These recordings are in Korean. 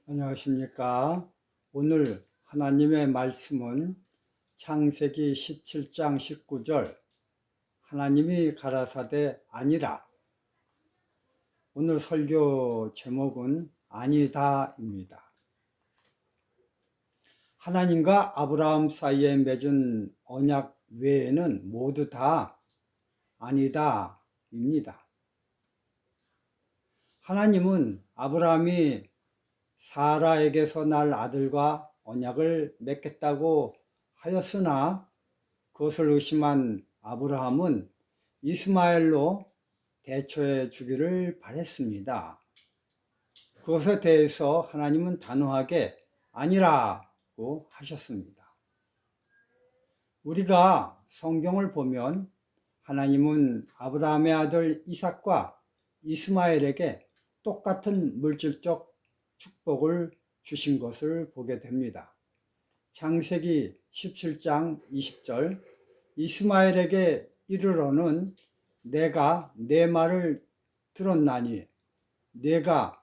안녕하십니까. 오늘 하나님의 말씀은 창세기 17장 19절 하나님이 가라사대 아니라. 오늘 설교 제목은 아니다입니다. 하나님과 아브라함 사이에 맺은 언약 외에는 모두 다 아니다입니다. 하나님은 아브라함이 사라에게서 날 아들과 언약을 맺겠다고 하였으나 그것을 의심한 아브라함은 이스마엘로 대처해 주기를 바랬습니다. 그것에 대해서 하나님은 단호하게 아니라고 하셨습니다. 우리가 성경을 보면 하나님은 아브라함의 아들 이삭과 이스마엘에게 똑같은 물질적 축복을 주신 것을 보게 됩니다. 창세기 17장 20절 이스마엘에게 이르러는 내가 내 말을 들었나니 내가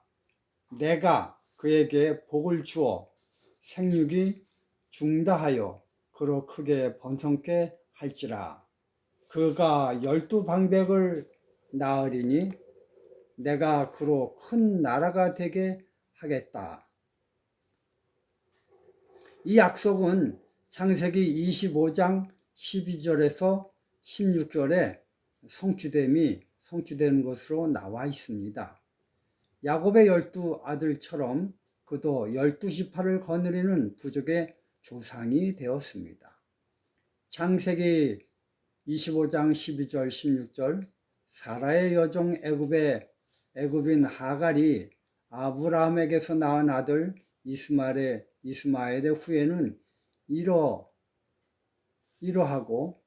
그에게 복을 주어 생육이 중다하여 그로 크게 번성케 할지라. 그가 12방백을 낳으리니 내가 그로 큰 나라가 되게 하겠다. 이 약속은 창세기 25장 12절에서 16절에 성취된 것으로 나와 있습니다. 야곱의 12아들처럼 그도 12지파를 거느리는 부족의 조상이 되었습니다. 창세기 25장 12절 16절 사라의 여종 애굽인 하갈이 아브라함에게서 낳은 아들 이스마엘의 후예는 이러하고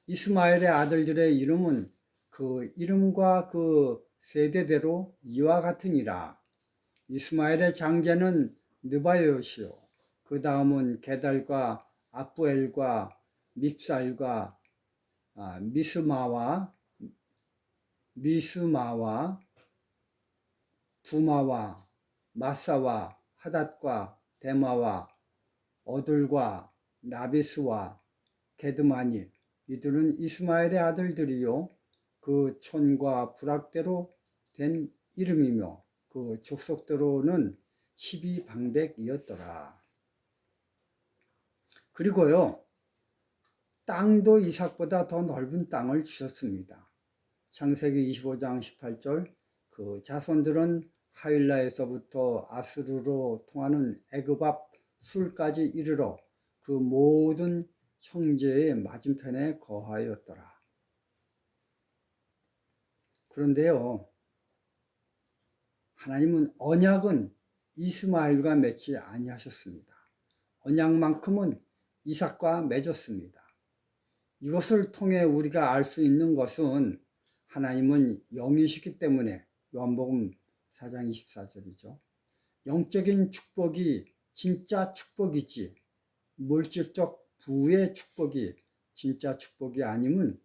이스마엘의 아들들의 이름은 그 이름과 그 세대대로 이와 같으니라. 이스마엘의 장제는 느바요시요 그 다음은 게달과 아부엘과 밉살과 미스마와 두마와 마사와 하닷과 데마와 어둘과 나비스와 게드마니 이들은 이스마엘의 아들들이요 그 촌과 부락대로 된 이름이며 그 족속대로는 12방백이었더라. 그리고요 땅도 이삭보다 더 넓은 땅을 주셨습니다. 창세기 25장 18절 그 자손들은 하윌라에서부터 아스루로 통하는 애굽 앞 술까지 이르러 그 모든 형제의 맞은편에 거하였더라. 그런데요 하나님은 언약은 이스마엘과 맺지 아니하셨습니다. 언약만큼은 이삭과 맺었습니다. 이것을 통해 우리가 알 수 있는 것은 하나님은 영이시기 때문에 요한복음 4장 24절이죠. 영적인 축복이 진짜 축복이지 물질적 부의 축복이 진짜 축복이 아님은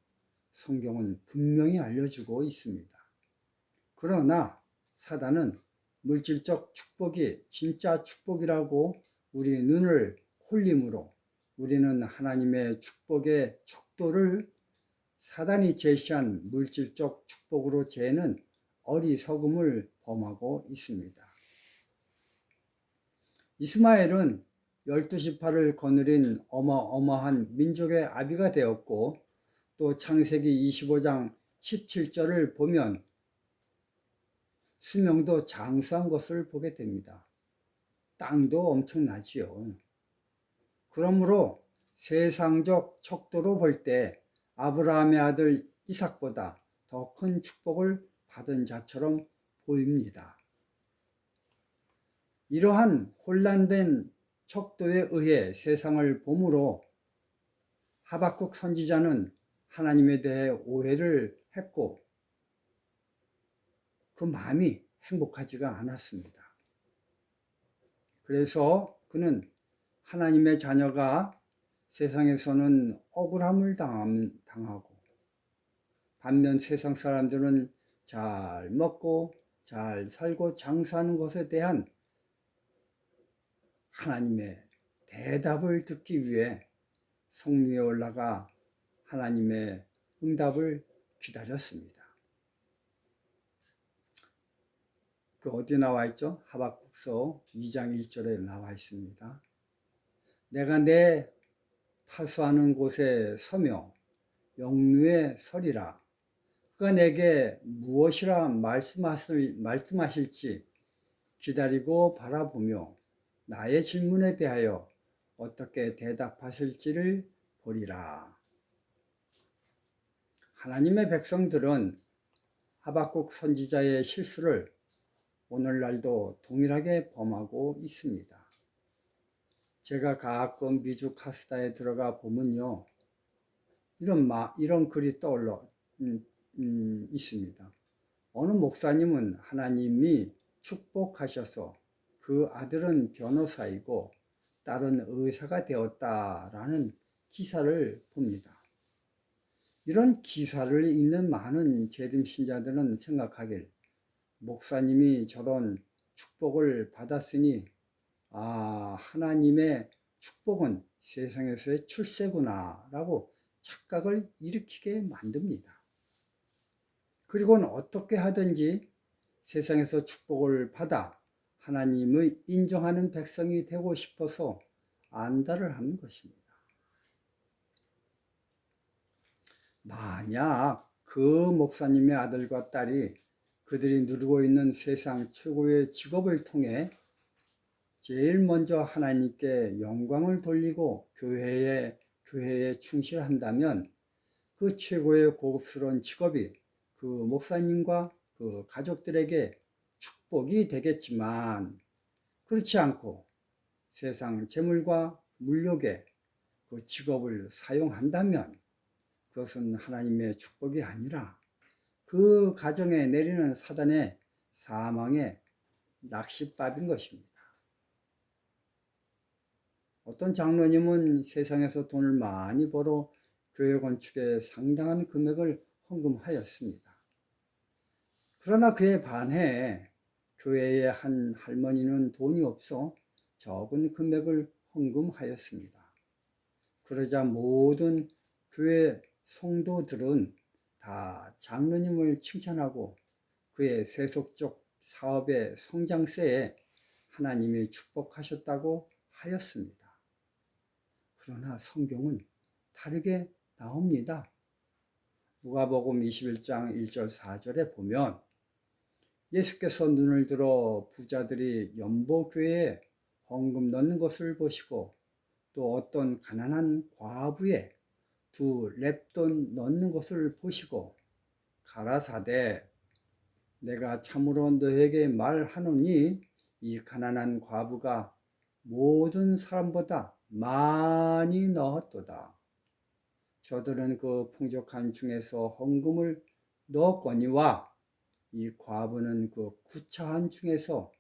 성경은 분명히 알려주고 있습니다. 그러나 사단은 물질적 축복이 진짜 축복이라고 우리 눈을 홀림으로 우리는 하나님의 축복의 척도를 사단이 제시한 물질적 축복으로 재는 어리석음을 범하고 있습니다. 이스마엘은 12지파를 거느린 어마어마한 민족의 아비가 되었고 또 창세기 25장 17절을 보면 수명도 장수한 것을 보게 됩니다. 땅도 엄청나지요. 그러므로 세상적 척도로 볼 때 아브라함의 아들 이삭보다 더 큰 축복을 받은 자처럼 보입니다. 이러한 혼란된 척도에 의해 세상을 봄으로 하박국 선지자는 하나님에 대해 오해를 했고 그 마음이 행복하지가 않았습니다. 그래서 그는 하나님의 자녀가 세상에서는 억울함을 당하고 반면 세상 사람들은 잘 먹고 잘 살고 장사하는 것에 대한 하나님의 대답을 듣기 위해 성 위에 올라가 하나님의 응답을 기다렸습니다. 그 어디 나와 있죠? 하박국서 2장 1절에 나와 있습니다. 내가 내 파수하는 곳에 서며 영루에 서리라. 그가 내게 무엇이라 말씀하실지 기다리고 바라보며 나의 질문에 대하여 어떻게 대답하실지를 보리라. 하나님의 백성들은 하박국 선지자의 실수를 오늘날도 동일하게 범하고 있습니다. 제가 가끔 미주 카스다에 들어가 보면요, 이런 글이 떠올라 있습니다. 어느 목사님은 하나님이 축복하셔서 그 아들은 변호사이고 딸은 의사가 되었다라는 기사를 봅니다. 이런 기사를 읽는 많은 재림 신자들은 생각하길, 목사님이 저런 축복을 받았으니 하나님의 축복은 세상에서의 출세구나 라고 착각을 일으키게 만듭니다. 그리고는 어떻게 하든지 세상에서 축복을 받아 하나님의 인정하는 백성이 되고 싶어서 안달을 하는 것입니다. 만약 그 목사님의 아들과 딸이 그들이 누리고 있는 세상 최고의 직업을 통해 제일 먼저 하나님께 영광을 돌리고 교회에 충실한다면 그 최고의 고급스러운 직업이 그 목사님과 그 가족들에게 축복이 되겠지만, 그렇지 않고 세상 재물과 물욕에 그 직업을 사용한다면 그것은 하나님의 축복이 아니라 그 가정에 내리는 사단의 사망의 낚싯밥인 것입니다. 어떤 장로님은 세상에서 돈을 많이 벌어 교회 건축에 상당한 금액을 헌금하였습니다. 그러나 그에 반해 교회의 한 할머니는 돈이 없어 적은 금액을 헌금하였습니다. 그러자 모든 교회 성도들은 다 장로님을 칭찬하고 그의 세속적 사업의 성장세에 하나님이 축복하셨다고 하였습니다. 그러나 성경은 다르게 나옵니다. 누가복음 21장 1절 4절에 보면 예수께서 눈을 들어 부자들이 연보교회에 헌금 넣는 것을 보시고 또 어떤 가난한 과부에 2렙돈 넣는 것을 보시고 가라사대 내가 참으로 너에게 말하노니 이 가난한 과부가 모든 사람보다 많이 넣었도다. 저들은 그 풍족한 중에서 헌금을 넣었거니와 이 과부는 그 구차한 중에서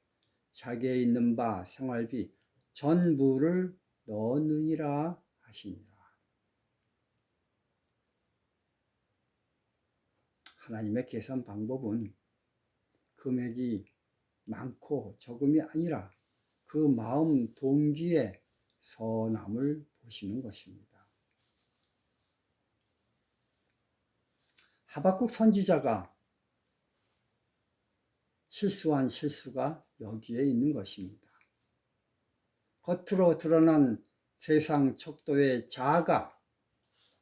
자기에 있는 바 생활비 전부를 넣느니라 하시니라. 하나님의 계산 방법은 금액이 많고 적음이 아니라 그 마음 동기의 선함을 보시는 것입니다. 하박국 선지자가 실수한 실수가 여기에 있는 것입니다. 겉으로 드러난 세상 척도의 자아가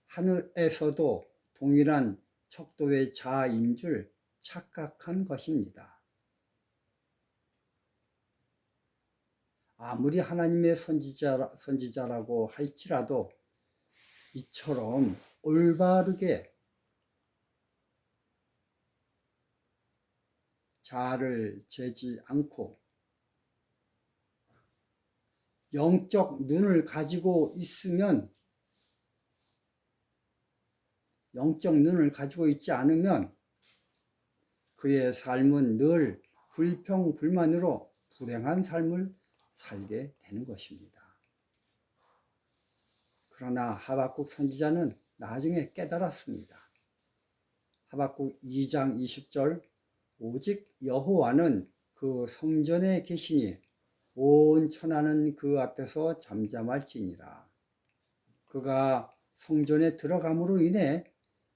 하늘에서도 동일한 척도의 자아인 줄 착각한 것입니다. 아무리 하나님의 선지자라고 할지라도 이처럼 올바르게 자아를 재지 않고 영적 눈을 가지고 있지 않으면 그의 삶은 늘 불평불만으로 불행한 삶을 살게 되는 것입니다. 그러나 하박국 선지자는 나중에 깨달았습니다. 하박국 2장 20절 오직 여호와는 그 성전에 계시니 온 천하는 그 앞에서 잠잠할지니라. 그가 성전에 들어감으로 인해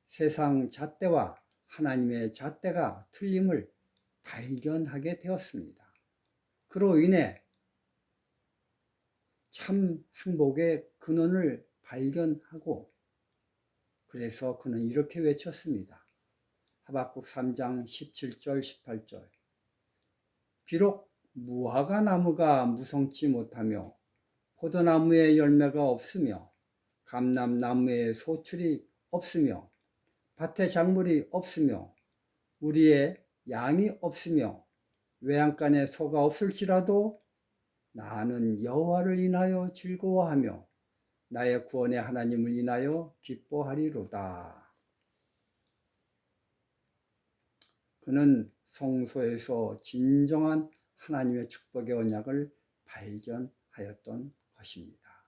세상 잣대와 하나님의 잣대가 틀림을 발견하게 되었습니다. 그로 인해 참 행복의 근원을 발견하고, 그래서 그는 이렇게 외쳤습니다. 하박국 3장 17절 18절. 비록 무화과 나무가 무성치 못하며 포도나무에 열매가 없으며 감람나무에 소출이 없으며 밭에 작물이 없으며 우리의 양이 없으며 외양간에 소가 없을지라도 나는 여호와를 인하여 즐거워하며 나의 구원의 하나님을 인하여 기뻐하리로다. 그는 성소에서 진정한 하나님의 축복의 언약을 발견하였던 것입니다.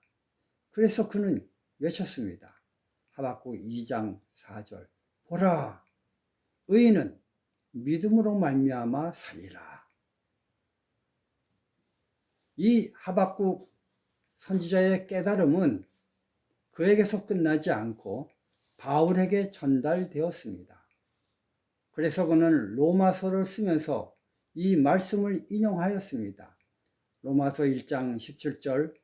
그래서 그는 외쳤습니다. 하박국 2장 4절. 보라, 의인은 믿음으로 말미암아 살리라. 이 하박국 선지자의 깨달음은 그에게서 끝나지 않고 바울에게 전달되었습니다. 그래서 그는 로마서를 쓰면서 이 말씀을 인용하였습니다. 로마서 1장 17절.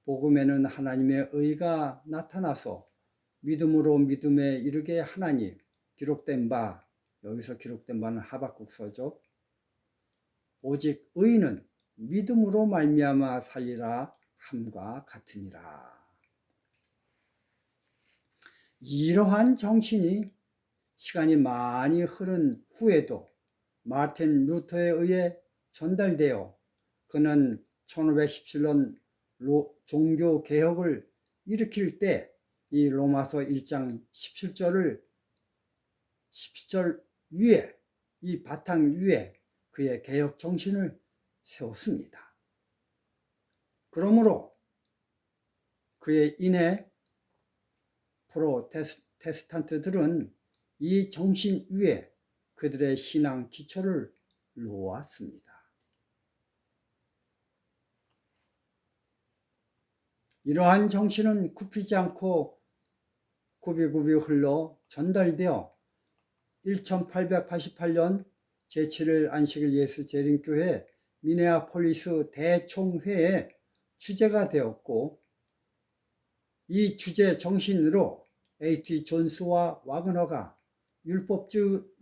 복음에는 하나님의 의가 나타나서 믿음으로 믿음에 이르게 하나니 기록된 바, 여기서 기록된 바는 하박국서죠. 오직 의인은 믿음으로 말미암아 살리라 함과 같으니라. 이러한 정신이 시간이 많이 흐른 후에도 마틴 루터에 의해 전달되어 그는 1517년 종교개혁을 일으킬 때 이 로마서 1장 17절 위에, 이 바탕 위에 그의 개혁 정신을 세웠습니다. 그러므로 그에 인해 프로테스탄트들은 이 정신 위에 그들의 신앙 기초를 놓았습니다. 이러한 정신은 굽히지 않고 굽이굽이 흘러 전달되어 1888년 제7일 안식일 예수 재림교회 미네아폴리스 대총회의 주제가 되었고, 이 주제 정신으로 A.T. 존스와 와그너가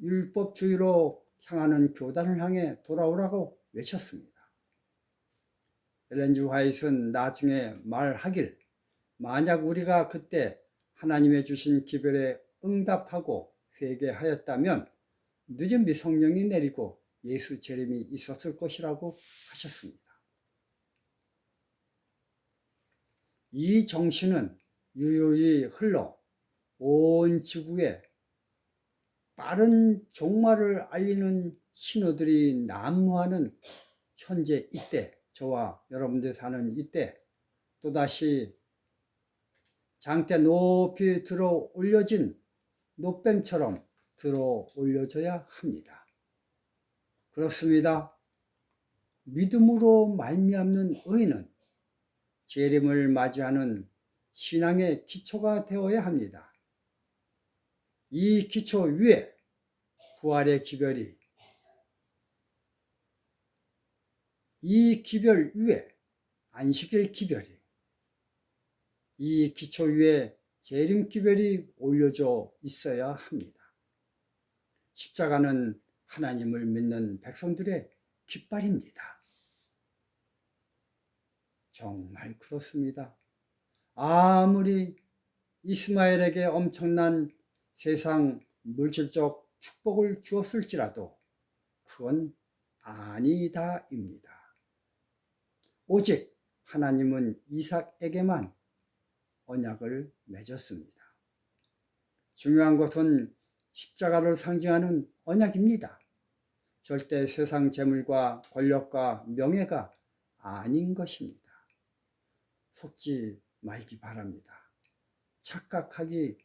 율법주의로 향하는 교단을 향해 돌아오라고 외쳤습니다. 엘렌 G. 화이트는 나중에 말하길, 만약 우리가 그때 하나님의 주신 기별에 응답하고 회개하였다면 늦은 성령이 내리고 예수 재림이 있었을 것이라고 하셨습니다. 이 정신은 유유히 흘러 온 지구에 빠른 종말을 알리는 신호들이 난무하는 현재 이때, 저와 여러분들 사는 이때 또다시 장대 높이 들어 올려진 노뱀처럼 들어 올려져야 합니다. 그렇습니다. 믿음으로 말미암는 의인은 재림을 맞이하는 신앙의 기초가 되어야 합니다. 이 기초 위에 부활의 기별이, 이 기별 위에 안식일 기별이, 이 기초 위에 재림 기별이 올려져 있어야 합니다. 십자가는 하나님을 믿는 백성들의 깃발입니다. 정말 그렇습니다. 아무리 이스마엘에게 엄청난 세상 물질적 축복을 주었을지라도 그건 아니다입니다. 오직 하나님은 이삭에게만 언약을 맺었습니다. 중요한 것은 십자가를 상징하는 언약입니다. 절대 세상 재물과 권력과 명예가 아닌 것입니다. 속지 말기 바랍니다. 착각하지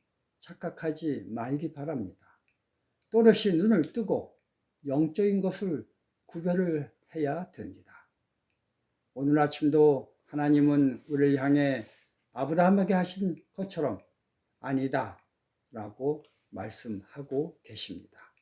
말기 바랍니다. 또렷이 눈을 뜨고 영적인 것을 구별을 해야 됩니다. 오늘 아침도 하나님은 우리를 향해 아브라함에게 하신 것처럼 아니다 라고 말씀하고 계십니다.